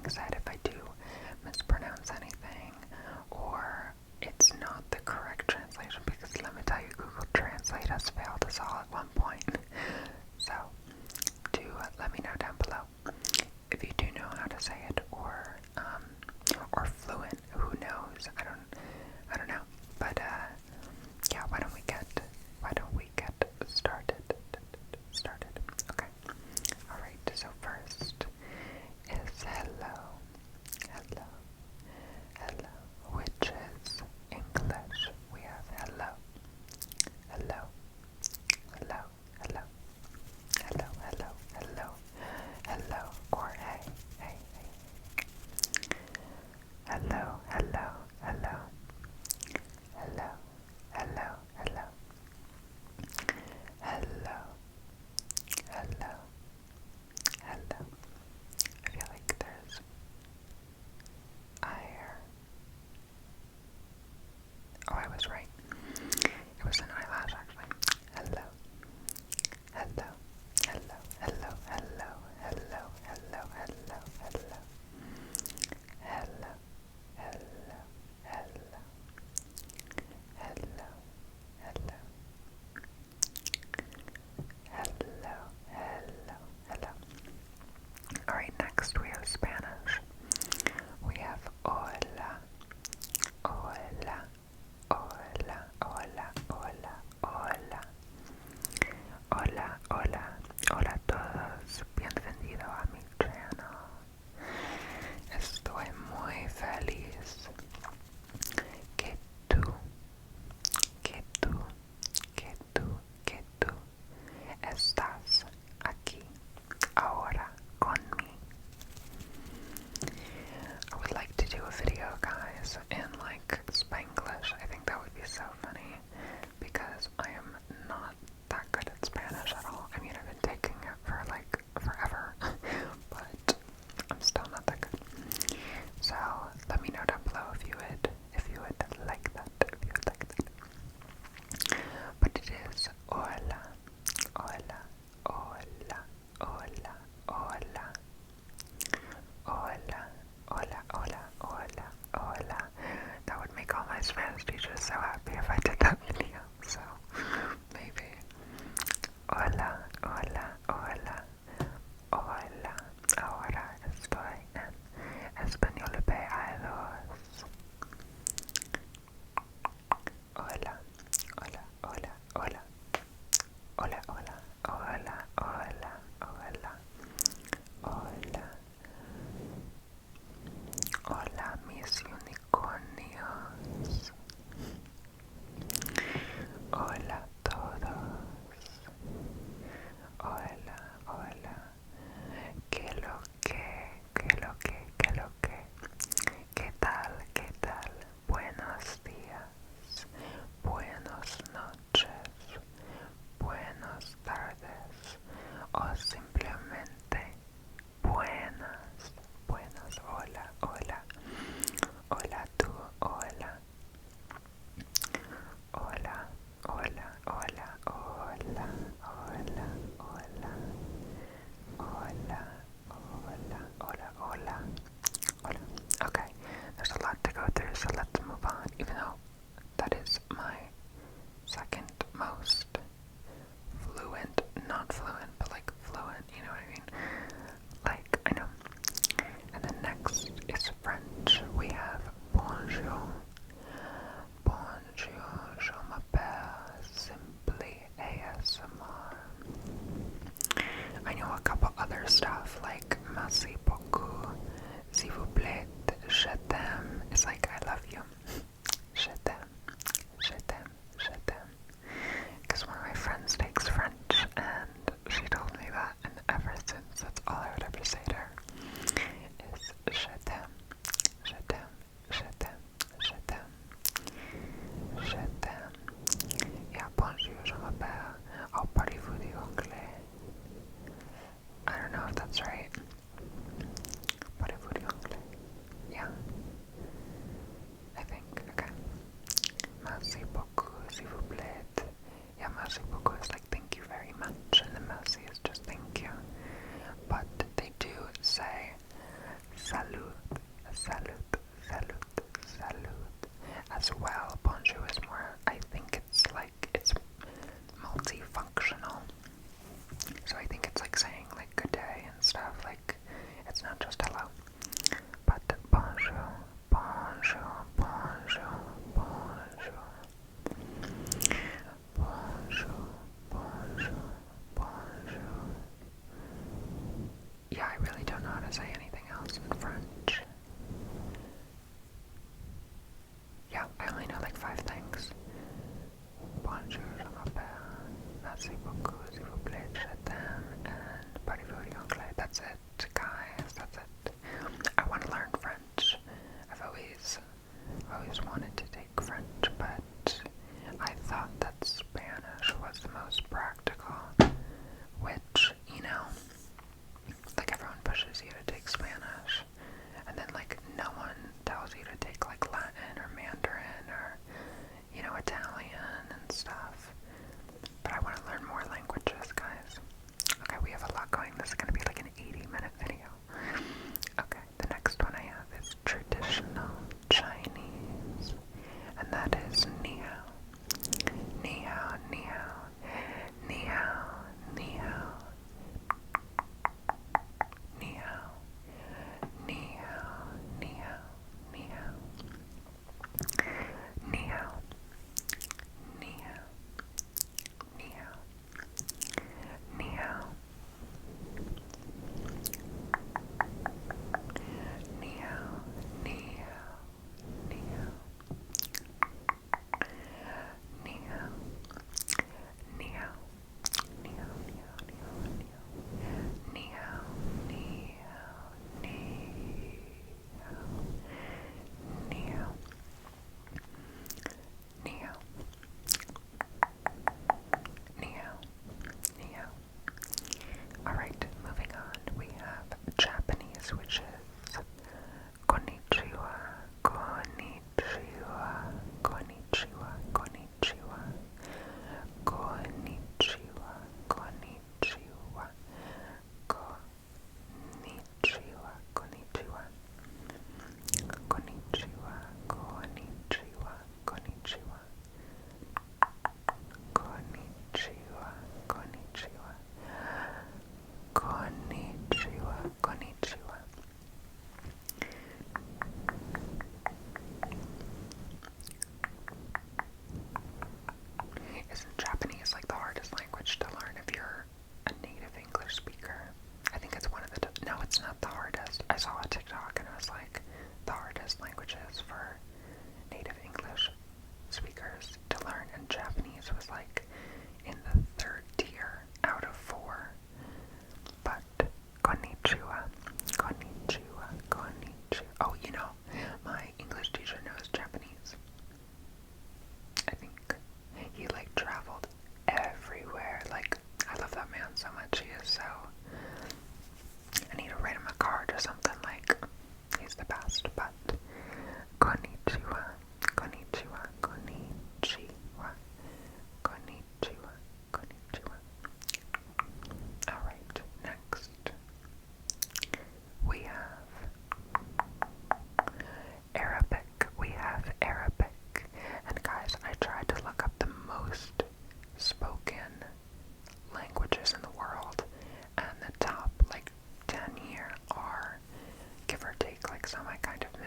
being said, if I do mispronounce anything or it's not the correct translation, because let me tell you, Google Translate has failed us all at one point. So do let me know down below if you do know how to say it, or fluent. Who knows? I don't know. But yeah, why don't we get started? Okay. All right. So first is hello, which is English. We have hello, or hey. Hello. I feel like there's air. Oh, I was right. It was an eyelash, actually. Hello. Alright, next we have Spanish. We have hola. Hola a todos. Bienvenido a mi channel. Estoy muy feliz que tú estás aquí ahora conmigo. I would like to do a video, guys, in like Spanglish. I think that would be so funny because I am not that good at Spanish at all. I mean, I've been taking it for like forever, but I'm still not that good. So let me know down below if you would like that. But it is hola. That would make all my Spanish teachers so happy if I did that video. So maybe hola. Ahora estoy en español B2.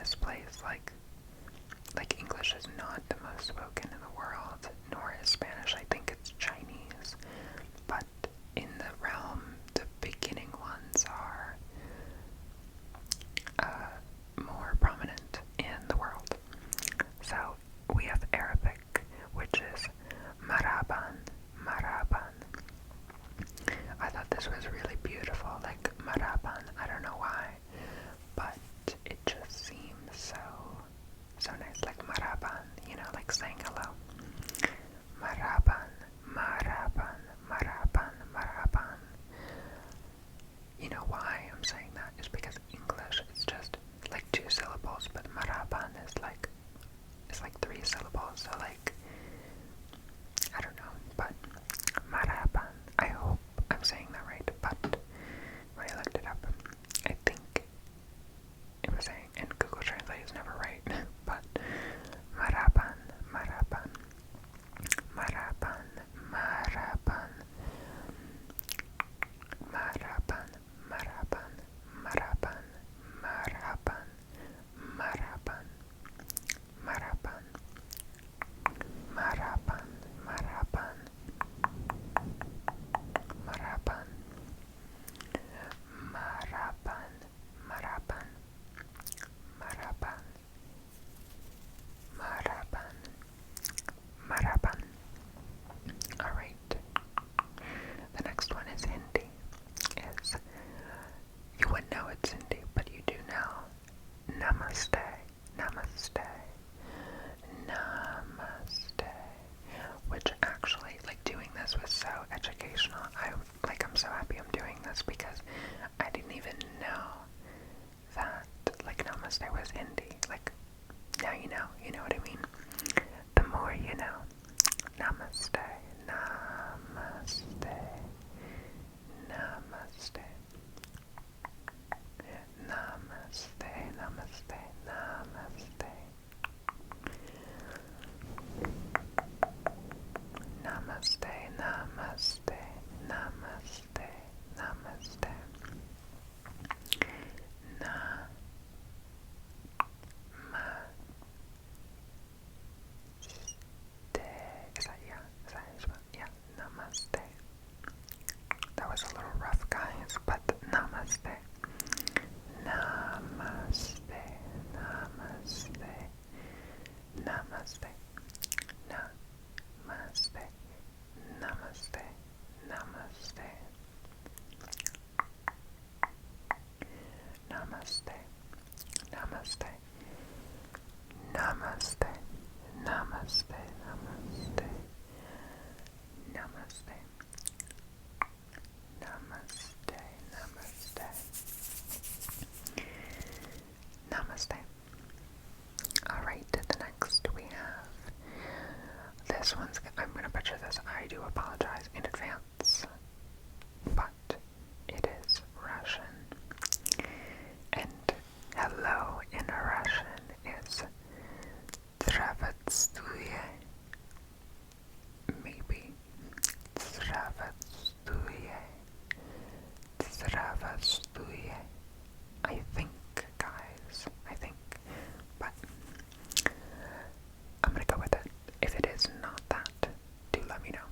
this place, like English is not the most spoken in the world, nor is Spanish. I think it's Chinese. But in the realm, the beginning ones are more prominent in the world. So we have Arabic, which is Maraban, Maraban. I thought this was really beautiful, like Maraban. I don't know why, but it just seems so nice, like Maraban, like saying hello. Maraban, Maraban, Maraban, Maraban. You know why I'm saying that? Is because English is just like 2 syllables, but Maraban is like 3 syllables, so like, I don't know, but Maraban, I hope I'm saying that right, but when I looked it up, I think it was saying, and Google Translate is never right, but Maraban, Maraban, Maraban, Maraban, Maraban, Maraban, Maraban, Maraban, Maraban, Maraban, Maraban, Maraban, Maraban, Maraban, Maraban, Maraban, Maraban, Maraban. Alright. The next one is Hindi. You wouldn't know it's Hindi, but you do know. Namaste, Namaste, Namaste. Which actually, like, doing this was so educational. I'm so happy I'm doing this because I didn't even know that, like, Namaste was Hindi. Like, now you know what I mean? The more you know. Namaste, Namaste, Namaste, Namaste, Namaste, Namaste, Namaste, Namaste, Namaste, Namaste, Yeah, Namaste. That was a little rough, guys, but Namaste. Namaste, Namaste, Namaste, Namaste, Namaste, Namaste, Namaste, Namaste, Namaste, Namaste, Namaste, Namaste, Namaste, Namaste, Namaste. Alright, the next we have, this one's, I'm gonna butcher this, I do apologize in advance, but it is Russian, and hello in Russian is Zdravствуй, maybe, Zdravствуй, Zdravствуй, I think, guys, but I'm gonna go with it. If it is not that, do let me know.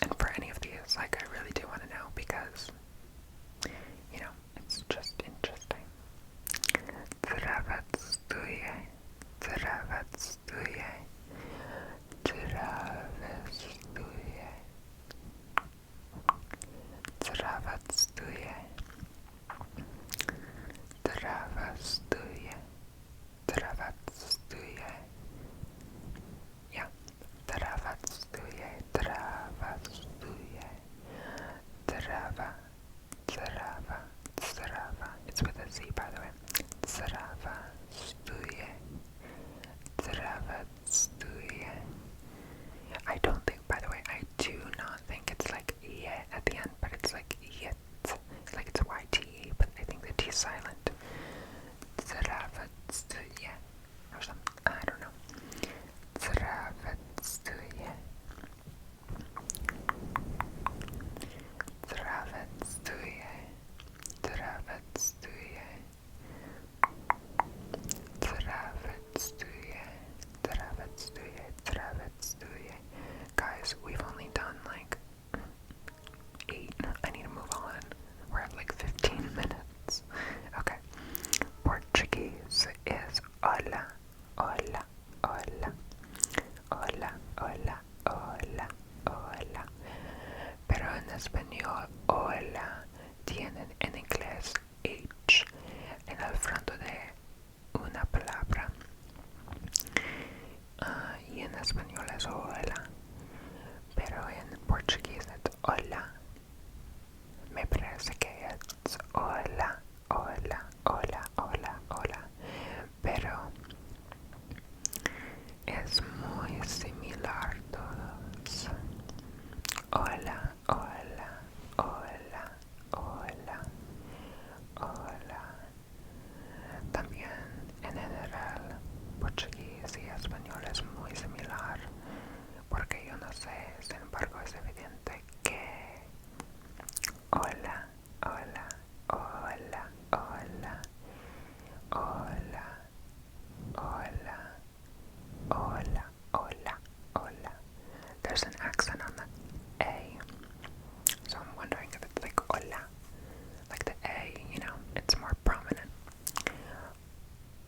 And for any of these, like, I really do want to know because, it's just interesting. Zdravствуй, Zdravствуй, Zdravствуй, Zdravствуй, Zdravствуй, Zdravствуй. Yeah, Zdravствуй, Zdravствуй, Zdrava, Zdrava, Zdrava. It's with a Z, by the way. Zdravствуй, Zdravствуй. I don't think, by the way, I do not think it's like yeah at the end, but it's like yet. Like it's YTE, but I think the T is silent. Zdravствуй. no sé, sin embargo es evidente que hola, hola, hola, hola, hola, hola, hola, hola, hola. There's an accent on the A, so I'm wondering if it's like hola, like the A, you know, it's more prominent.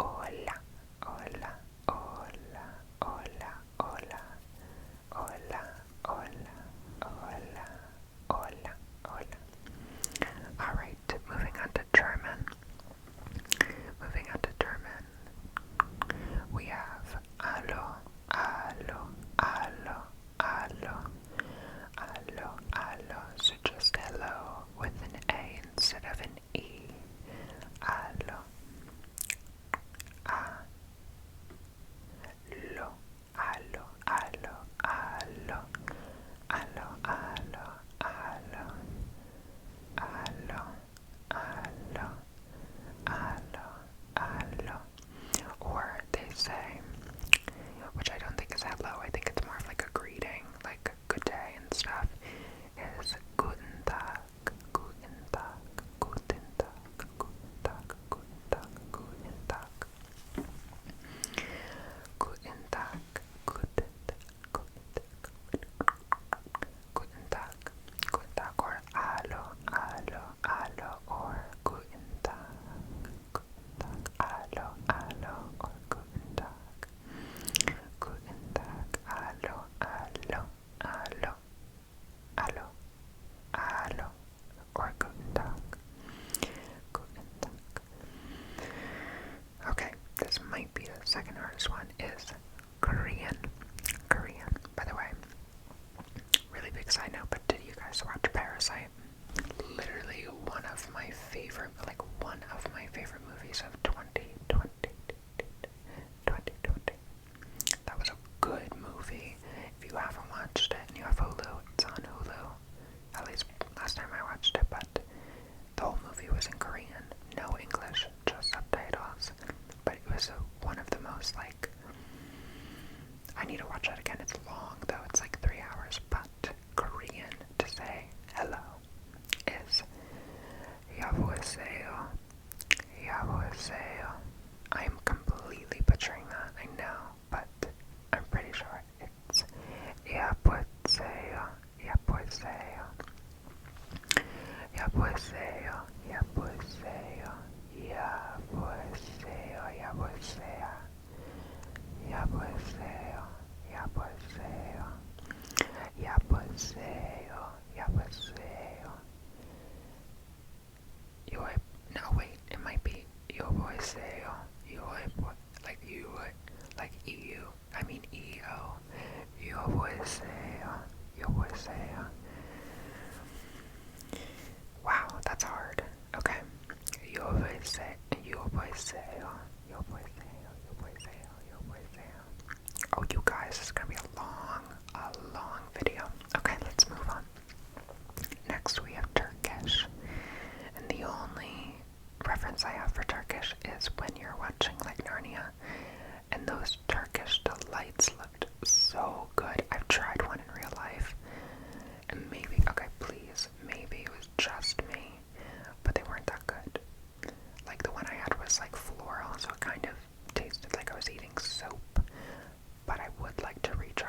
Hola, hola, hola, hola, hola, hola, hola, hola, hola, hola. Alright, moving on to German. Moving on to German. We have allo, allo, allo, allo, allo, allo. So just hello with an A instead of an E. Allo. Allo, allo, allo, allo, allo, allo, allo, allo, allo, allo, allo. Or they say, which I don't think is hello, I think it's more of like a greeting, like good day and stuff, is guten Tag, guten Tag, guten Tag, guten Tag, guten Tag, guten Tag. Guten Tag, guten Tag, guten Tag, guten Tag, or allo, allo, allo, or guten Tag, allo, allo, or guten Tag, guten Tag, allo, allo, allo, allo, allo, or guten Tag, guten Tag. Okay, this might be the second hardest one, is Korean. Korean, by the way. Really big side note, but did you guys watch Parasite? Literally one of my favorite movies of 2020. That was a good movie. If you haven't watched it and you have Hulu, it's on Hulu. At least last time I watched it, but the whole movie was in Korean. No English, just subtitles. But it was one of the most, like, I need to watch that again. It's long, though. It's like 3 hours. But Korean to say hello is 여보세요. 여보세요. I'm completely butchering that, I know, but I'm pretty sure it's 여보세요. 여보세요. 여보세요. 여보세요. 여보세요. 여보세요. 여보세요. 여보세요. 여보세요. 여보세요. No, wait, it might be 여보세요. Like you, like EU. I mean EO. 여보세요. 여보세요. Wow, that's hard. Okay. 여보세요. 여보세요. 여보세요. 여보세요. 여보세요. Oh, you guys, this is gonna be a long video. Okay, let's move on. Next we have Turkish. And the only reference I have for Turkish is when you're watching like Narnia. And those Turkish delights looked so good. I've tried one in real life. And maybe, okay, please, maybe it was just me, but they weren't that good. Like the one I had was like floral, so it kind of tasted like I was eating soap. But I would like to retry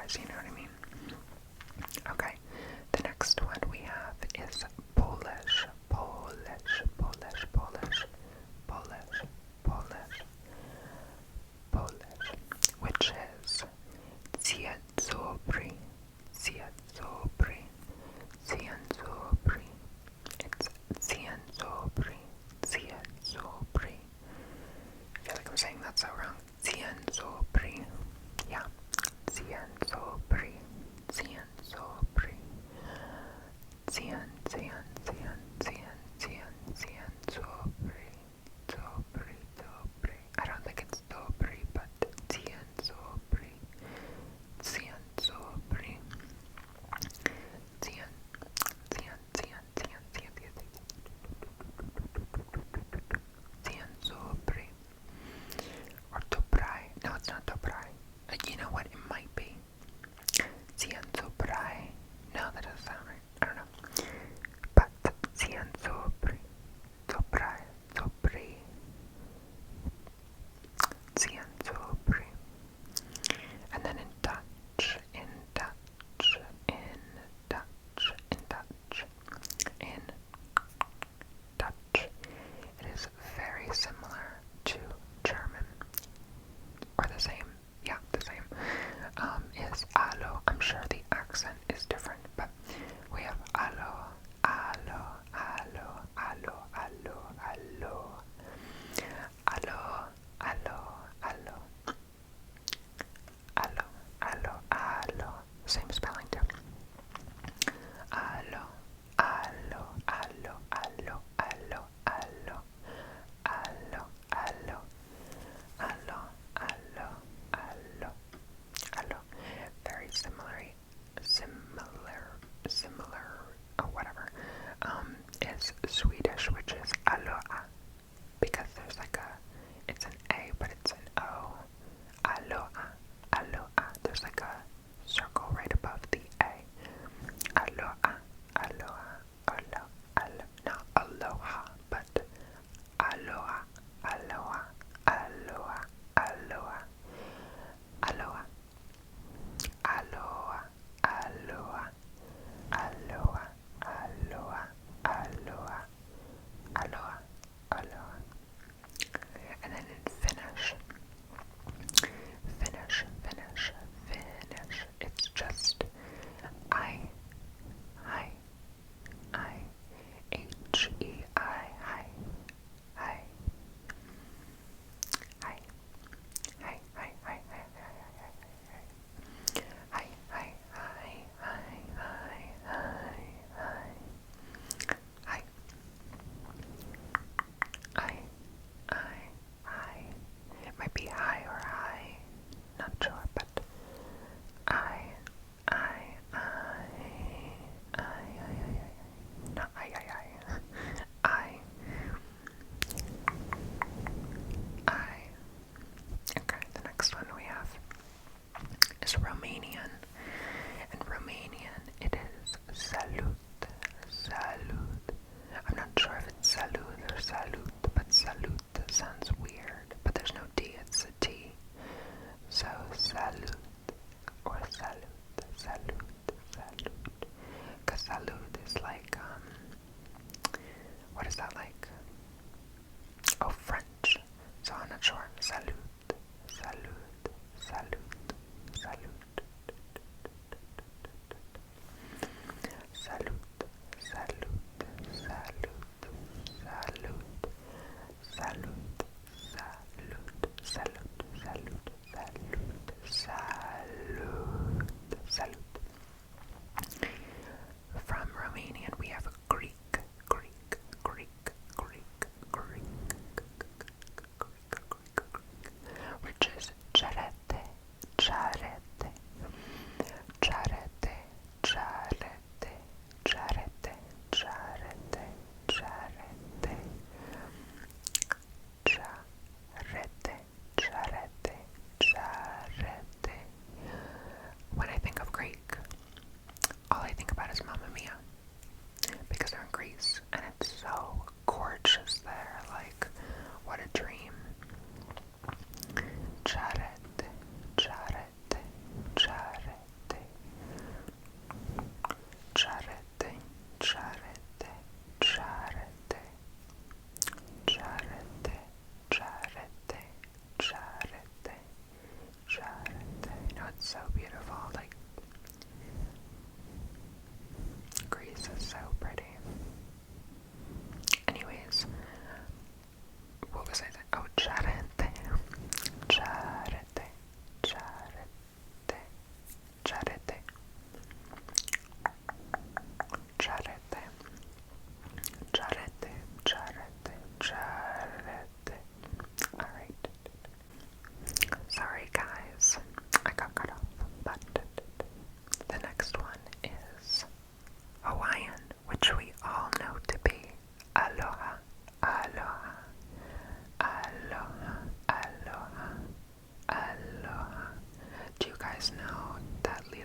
guys, you know what I mean? Okay, the next one we have is Polish, Polish, Polish, Polish, Polish, Polish, Polish, which is dzień dobry, dzień dobry, dzień dobry. It's dzień dobry, dzień dobry. I feel like I'm saying that so wrong. Dzień dobry. Yeah, dzień dobry.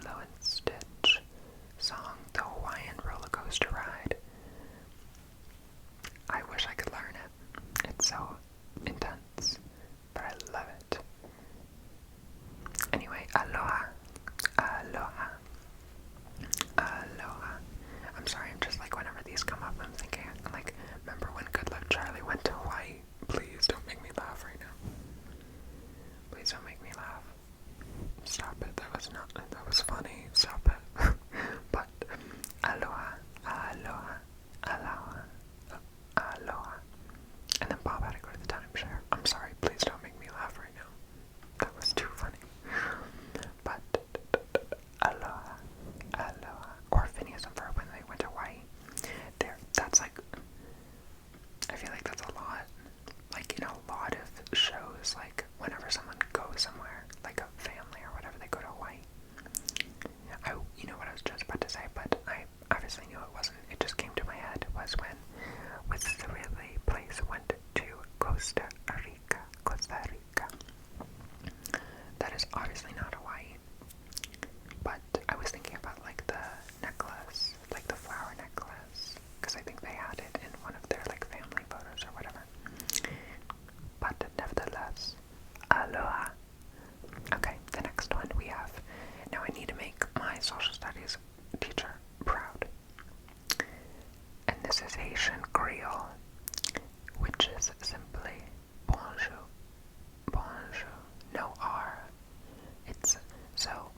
Lilo and Stitch song, the Hawaiian roller coaster ride. I wish I could learn it. It's so intense, but I love it. Anyway, aloha, aloha, aloha. I'm sorry, I'm just like, whenever these come up, I'm thinking, like, remember when Good Luck Charlie went to Hawaii? Please don't make me laugh right now. Please don't make me laugh. Stop it, that was funny, stop it. But, aloha, aloha, aloha, aloha. And then Bob had to go to the timeshare. I'm sorry, please don't make me laugh right now. That was too funny. But, aloha, aloha. Or Phineas and Ferb when they went to Hawaii. That's like, I feel like that's a lot. Like, you know, a lot of shows, like, whenever someone goes somewhere, like a family or whatever, they go to Hawaii. You know what I was just about to say, but I obviously knew it wasn't. It just came to my head, was when, with the really place, went to Costa Rica. Costa Rica. That is obviously not Hawaii. But I was thinking about, like, the necklace, like the flower necklace, because I think they had it in one of their, like, family photos or whatever. But nevertheless, aloha. Okay, the next one we have. Now I need to make my social studies teacher proud. And this is Haitian Creole, which is simply bonjour. Bonjour. No R. So,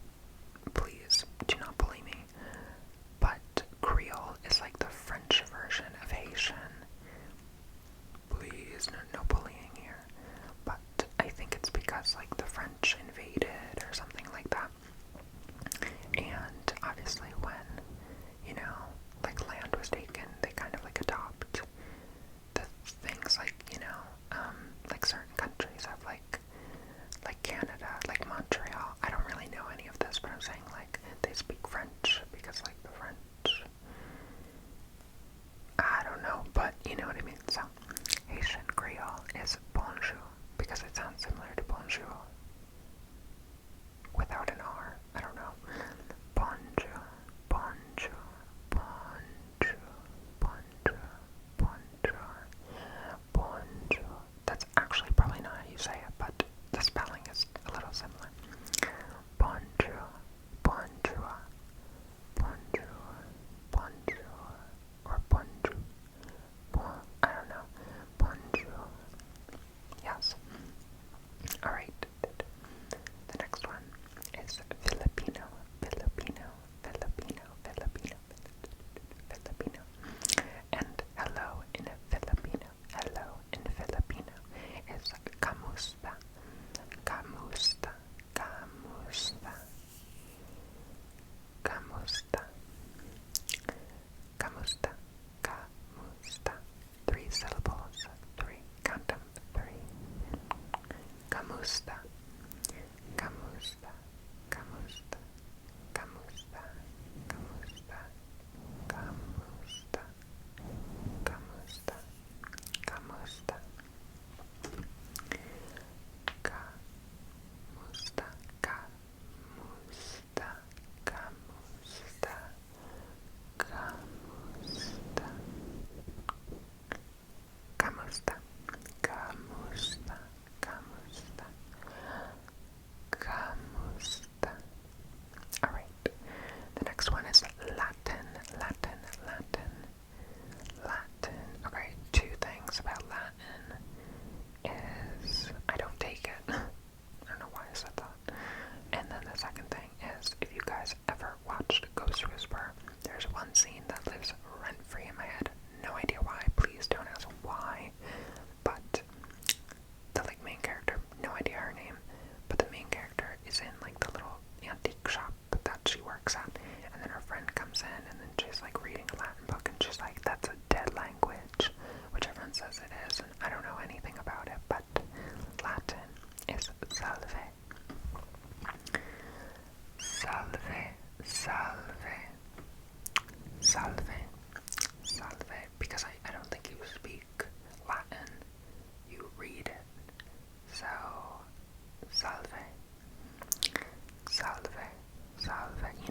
please do not bully me, but Creole is like the French version of Haitian. Please, no bullying here. But I think it's because, like, the French invaded or something like that. And obviously when, you know, like, land was taken, they kind of, like, adopt the things, like, you know, like certain countries have, like Canada, like Montreal. I don't really know any of this, but I'm saying, like, they speak French because, like, the French, I don't know, but you know what I mean. So Haitian Creole is bonjour because it sounds similar to bonjour without an R. I don't know. Bonjour, bonjour, bonjour, bonjour, bonjour, bonjour. That's actually probably not how you say it, but the spelling is a little similar. Bonjour, bonjour, bonjour, bonjour, or bonjour. I don't know. Bonjour. Yes. Alright. The next one is Filipino, Filipino, Filipino, Filipino, Filipino. And hello in Filipino, hello in Filipino is kamusta, kamusta, kamusta, kamusta, kamusta, kamusta. 3 syllables, 3, count them, 3. Kamusta, kamusta, kamusta, kamusta, kamusta, kamusta, kamusta, kamusta, kamusta, kamusta, kamusta, kamusta, kamusta, kamusta, kamusta, kamusta. Alright, the next one is Latin, Latin, Latin, Latin. Okay, 2 things about Latin is I don't take it. I don't know why I said that. And then the second thing is, if you guys ever watched Ghost Whisperer, there's one scene that lives rent-free in my head. No idea why. Please don't ask why. But the, like, main character, no idea her name, but the main character is in, like, the little antique shop that she works at, and then her friend comes in, and then she's, like, reading a Latin book, and she's like, that's a dead language, which everyone says it is, and I don't know anything about it, but Latin is salve, salve, salve, salve, salve, because I don't think you speak Latin, you read it. So, salve, salve, salve, you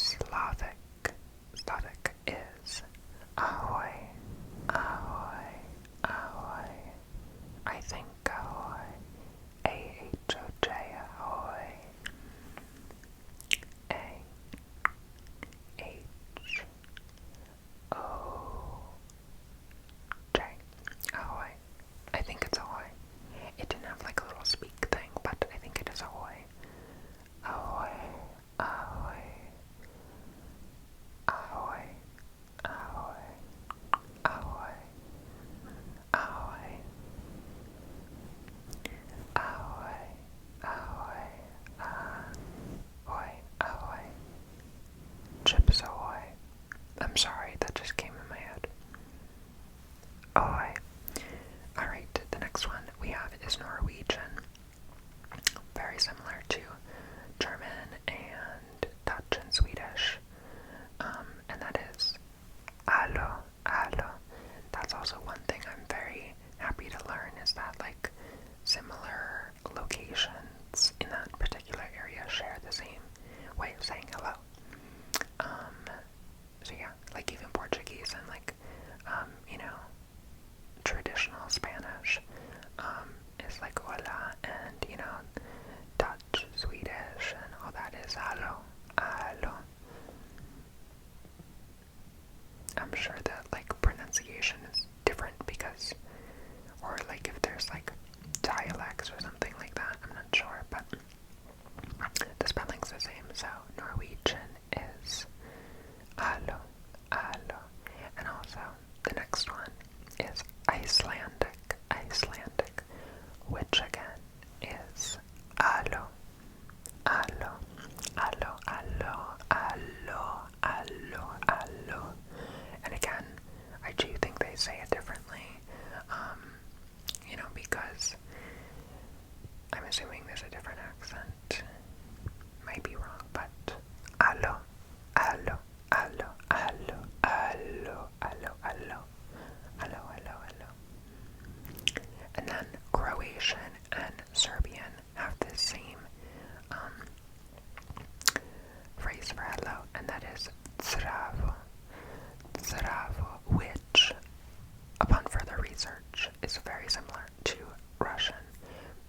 I'm sure that like pronunciation is different because, or like if there's like dialects or something like that, I'm not sure, but the spelling's the same. So Norwegian is alo, alo, and also the next one is Icelandic, Icelandic, which again is alo, alo, alo, alo, alo, alo, alo, and again, I do think they say it differently, you know, because I'm assuming there's a different accent. Might be wrong, but alo, alo, alo, alo, alo, alo, alo, alo, alo, alo. And then Croatian and Serbian have the same phrase for hello, and that is zdravo, zdravo, which, upon further research, is very similar to Russian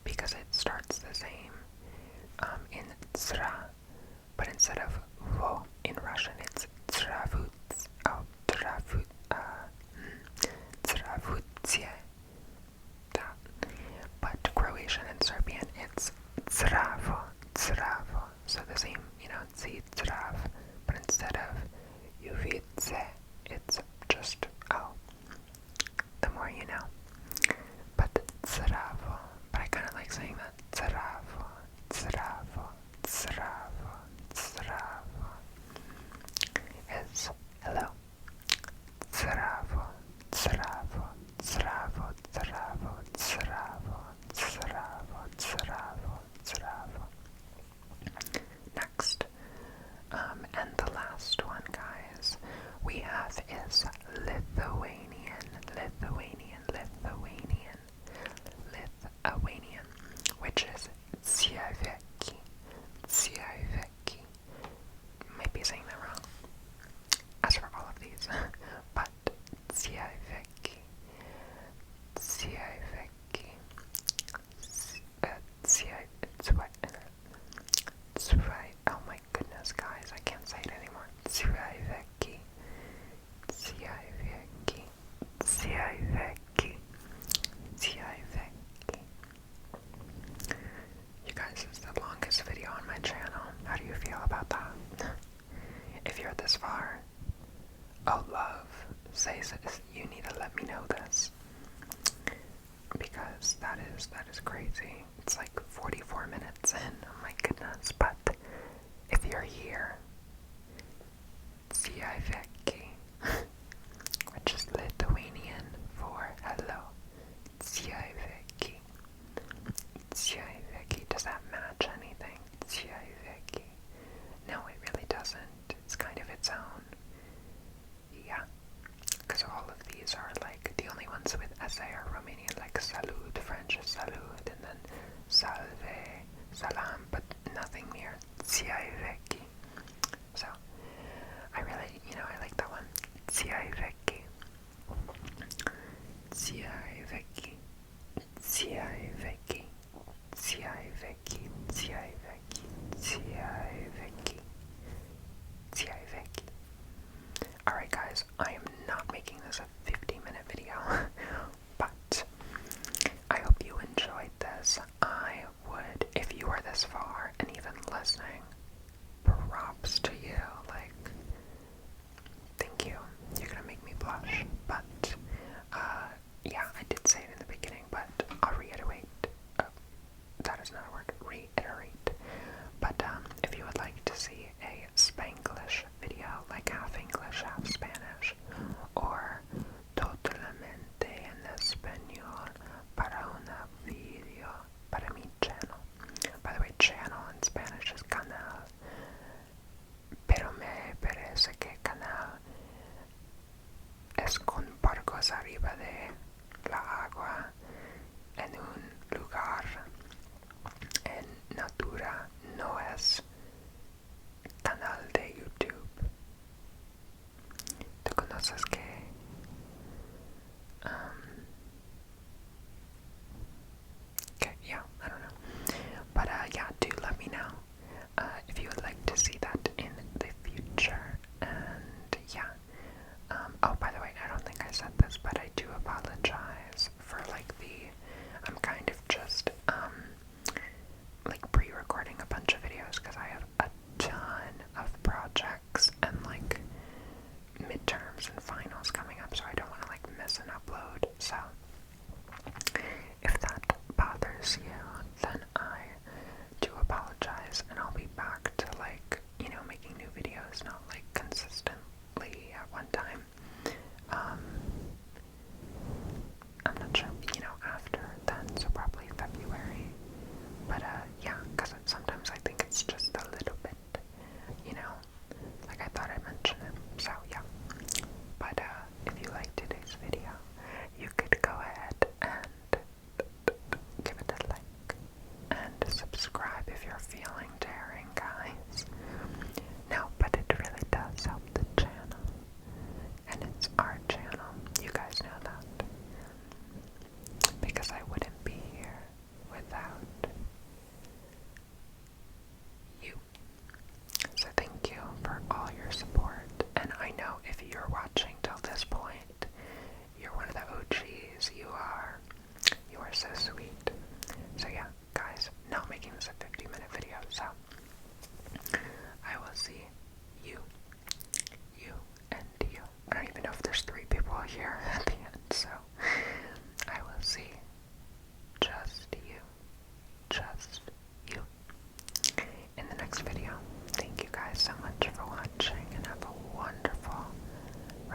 because it starts the same in zra, but instead of vo in Russian, it's zdravuts, zdravutsje. But Croatian and Serbian, it's zdravo, zdravo. So the same, you know, zdrav, but instead of juvice, it's just, oh, the more you know. But zdravo, but I kind of like saying that, zdravo, zdravo, zdravo, zdravo, is hello. Zdravo, zdravo, zdravo, zdravo, zdravo, zdravo, zdravo, zdravo. Next, and the last one, guys, we have is Lithuanian, Lithuanian, Lithuanian, Lithuanian, which is tsiaveki, tsiaveki. Might be saying that wrong, as for all of these, but tsiaveki, tsiaveki, oh my goodness, guys, I can't say it anymore. Tsiaveki, tsiaveki, tsiaveki, tsiaveki. You guys, this is the longest video on my channel. How do you feel about that? If you're this far, oh love, you need to let me know this, because that is crazy. It's like 44 minutes in, oh my goodness, but if you're here, tsiaveki, which is Lithuanian for hello, tsiaveki, tsiaveki, does that match anything? Tsiaveki, no, it really doesn't. It's kind of its own. Yeah, because all of these are like, the only ones with SA are Romanian, like salud, French is salud, and then salve, salam, but nothing near tsiaveki. So, I really, I like that one. Tsiaveki. Tsiaveki. Tsiaveki. Tsiaveki. Tsiaveki. Tsiaveki. Tsiaveki. Alright guys, I am not making this a 50-minute video, but I hope you enjoyed this. I would, if you are this far and even listening, props to you, like, thank you. You're gonna make me blush, but, yeah, I did say it in the beginning, but I'll reiterate. That is not a word, reiterate. But, if you would like to see a Spanglish video, like half English, half Spanish,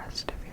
rest of